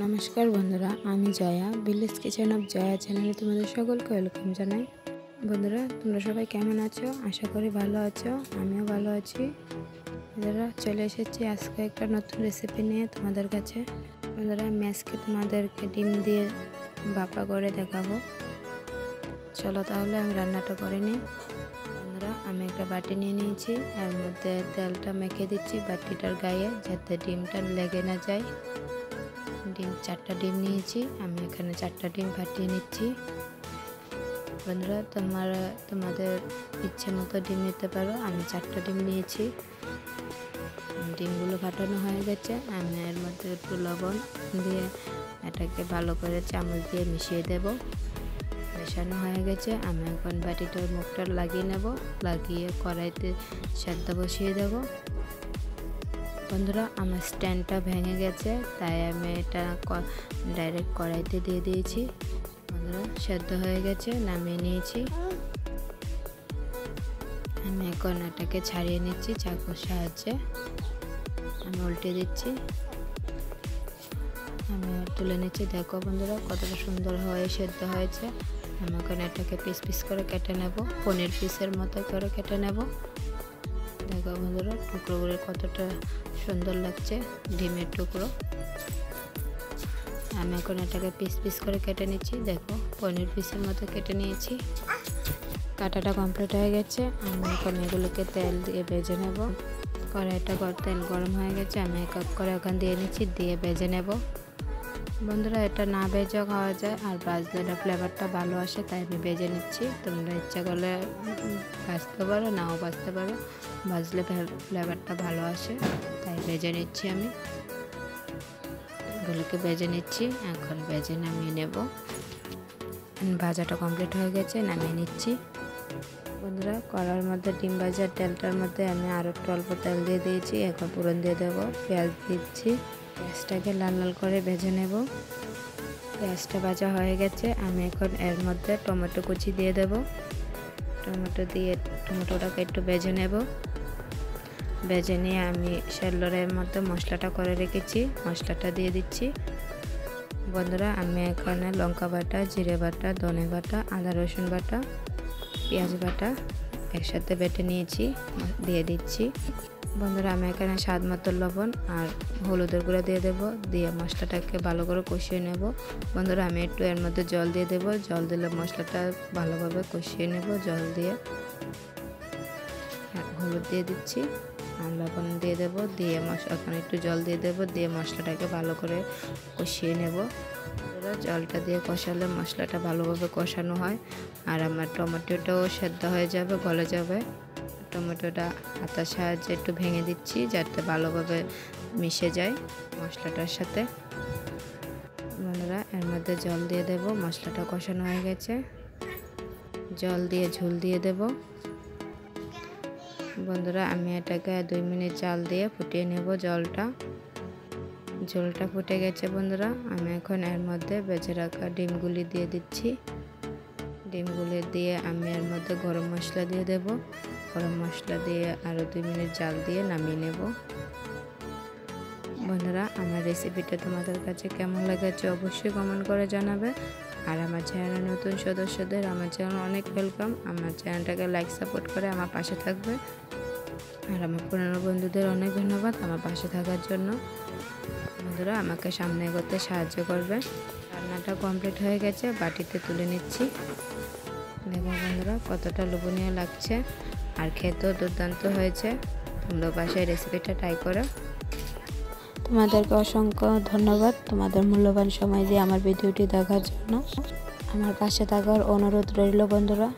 নমস্কার বন্ধুরা, আমি Jaya village kitchen of Jaya চ্যানেলে তোমাদের সকলকে ওয়েলকাম জানাই। বন্ধুরা, তোমরা সবাই কেমন আছো? আশা করি ভালো আছো। আমিও ভালো আছি। বন্ধুরা, চলে এসেছি আজকে একটা নতুন রেসিপি নিয়ে তোমাদের কাছে। বন্ধুরা, আমি আজকে তোমাদেরকে ডিম দিয়ে ভাপা করে দেখাবো। চলো তাহলে আমি রান্নাটা করে নিই। বন্ধুরা, আমি একটা বাটি নিয়ে নিয়েছি, এর মধ্যে তেলটা মেখে দিচ্ছি বাটিটার গায়ে, যাতে ডিমটা লেগে না যায়। চারটা ডিম নিয়েছি, আমি এখানে চারটা ডিম ফাটিয়ে নিচ্ছি। বন্ধুরা, তোমাদের ইচ্ছে মতো ডিম নিতে পারো। আমি চারটা ডিম নিয়েছি। ডিমগুলো ফাটানো হয়ে গেছে। আমি এর মধ্যে একটু লবণ দিয়ে এটাকে ভালো করে চামচ দিয়ে মিশিয়ে দেব। মেশানো হয়ে গেছে। আমি এখন বাটিটার মুখটা লাগিয়ে নেব, লাগিয়ে কড়াইতে সেদ্ধ বসিয়ে দেব। বন্ধুরা, আমার স্ট্যান্ডটা ভেঙে গেছে, তাই আমি এটা ডাইরেক্ট কড়াইতে দিয়ে দিয়েছি। বন্ধুরা, সেদ্ধ হয়ে গেছে, নামিয়ে নিয়েছি। আমি এখন এটাকে ছাড়িয়ে নিচ্ছি চাকুর সাহায্যে। আমি উল্টে দিচ্ছি, আমি তুলে নিচ্ছি। দেখো বন্ধুরা, কতটা সুন্দর হয়ে সেদ্ধ হয়েছে। আমি এখন এটাকে পিস পিস করে কেটে নেব, পনির পিসের মতো করে কেটে নেব। দেখো বন্ধুরা, টুকরোগুলো কতটা সুন্দর লাগছে, ডিমের টুকরো। আমি এখন এটাকে পিস পিস করে কেটে নিচ্ছি। দেখো, পনির পিসের মতো কেটে নিয়েছি। কাটাটা কমপ্লিট হয়ে গেছে। আমি এখন এগুলোকে তেল দিয়ে ভেজে নেব। কড়াইটা তেল গরম হয়ে গেছে, আমি এক এক করে ওখান দিয়ে নিচ্ছি, দিয়ে ভেজে নেব। বন্ধুরা, এটা না ভেজেও খাওয়া যায়, আর ভাজলে এটা ফ্লেভারটা ভালো আসে, তাই আমি ভেজে নিচ্ছি। তোমরা ইচ্ছা করলে ভাজতে পারো, নাও ভাজতে পারো। ভাজলে ফ্লেভারটা ভালো আসে, তাই ভেজে নিচ্ছি। আমি এগুলোকে ভেজে নিচ্ছি। এখন ভেজে নামিয়ে নেব। ভাজাটা কমপ্লিট হয়ে গেছে, নামিয়ে নিচ্ছি। বন্ধুরা, কড়ার মধ্যে ডিম ভাজার তেলটার মধ্যে আমি আরও একটু অল্প তেল দিয়ে দিয়েছি। এখন ফোড়ন দিয়ে দেবো। পেঁয়াজ দিচ্ছি, পেঁয়াজটাকে লাল লাল করে ভেজে নেব। পেঁয়াজটা ভাজা হয়ে গেছে। আমি এখন এর মধ্যে টমেটো কুচি দিয়ে দেব। টমেটোটাকে একটু ভেজে নেব। ভেজে নিয়ে আমি শিলনোড়ার মধ্যে মশলাটা করে রেখেছি, মশলাটা দিয়ে দিচ্ছি। বন্ধুরা, আমি এখানে লঙ্কা বাটা, জিরে বাটা, ধনে বাটা, আদা রসুন বাটা, পেঁয়াজ বাটা একসাথে বেটে নিয়েছি, দিয়ে দিচ্ছি। বন্ধুরা, আমি এখানে স্বাদ মতো লবণ আর হলুদের গুঁড়া দিয়ে দেব, দিয়ে মশলাটাকে ভালো করে কষিয়ে নেব। বন্ধুরা, আমি একটু এর মধ্যে জল দিয়ে দেব। জল দিলে মশলাটা ভালোভাবে কষিয়ে নেব। জল দিয়ে হলুদ দিয়ে দিচ্ছি আর লবণ দিয়ে দেব, দিয়ে ওখানে একটু জল দিয়ে দেব, দিয়ে মশলাটাকে ভালো করে কষিয়ে নেব। জলটা দিয়ে কষালে মশলাটা ভালোভাবে কষানো হয়, আর আমার টমেটোটাও সেদ্ধ হয়ে যাবে, গলে যাবে। টমেটোটা হাতার সাহায্যে একটু ভেঙে দিচ্ছি, যাতে ভালোভাবে মিশে যায় মশলাটার সাথে। বন্ধুরা, এর মধ্যে জল দিয়ে দেব। মশলাটা কষানো হয়ে গেছে, জল দিয়ে ঝোল দিয়ে দেব। বন্ধুরা, আমি এটাকে 2 মিনিট জাল দিয়ে ফুটিয়ে নেব। ঝোলটা ফুটে গেছে। বন্ধুরা, আমি এখন এর মধ্যে ভেজে রাখা ডিমগুলি দিয়ে দিচ্ছি। ডিমগুলি দিয়ে আমি এর মধ্যে গরম মশলা দিয়ে দেব। গরম মশলা দিয়ে আরও 2 মিনিট জাল দিয়ে নামিয়ে নেব। বন্ধুরা, আমার রেসিপিটা তোমাদের কাছে কেমন লেগেছে অবশ্যই কমেন্ট করে জানাবে। আর আমার চ্যানেলের নতুন সদস্যদের আমার চ্যানেল অনেক ওয়েলকাম। আমার চ্যানেলটাকে লাইক সাপোর্ট করে আমার পাশে থাকবে। আর আমার পুরনো বন্ধুদের অনেক ধন্যবাদ আমার পাশে থাকার জন্য। বন্ধুরা, আমাকে সামনে এগোতে সাহায্য করবে। রান্নাটা কমপ্লিট হয়ে গেছে, বাটিতে তুলে নিচ্ছি। দেখো বন্ধুরা, কতটা লোভনীয় লাগছে, আর খেতেও দুর্দান্ত হয়েছে। তোমরা বাসায় রেসিপিটা ট্রাই করো। তোমাদেরকে অসংখ্য ধন্যবাদ তোমাদের মূল্যবান সময় দিয়ে আমার ভিডিওটি দেখার জন্য। আমার পাশে থাকার অনুরোধ রইল বন্ধুরা।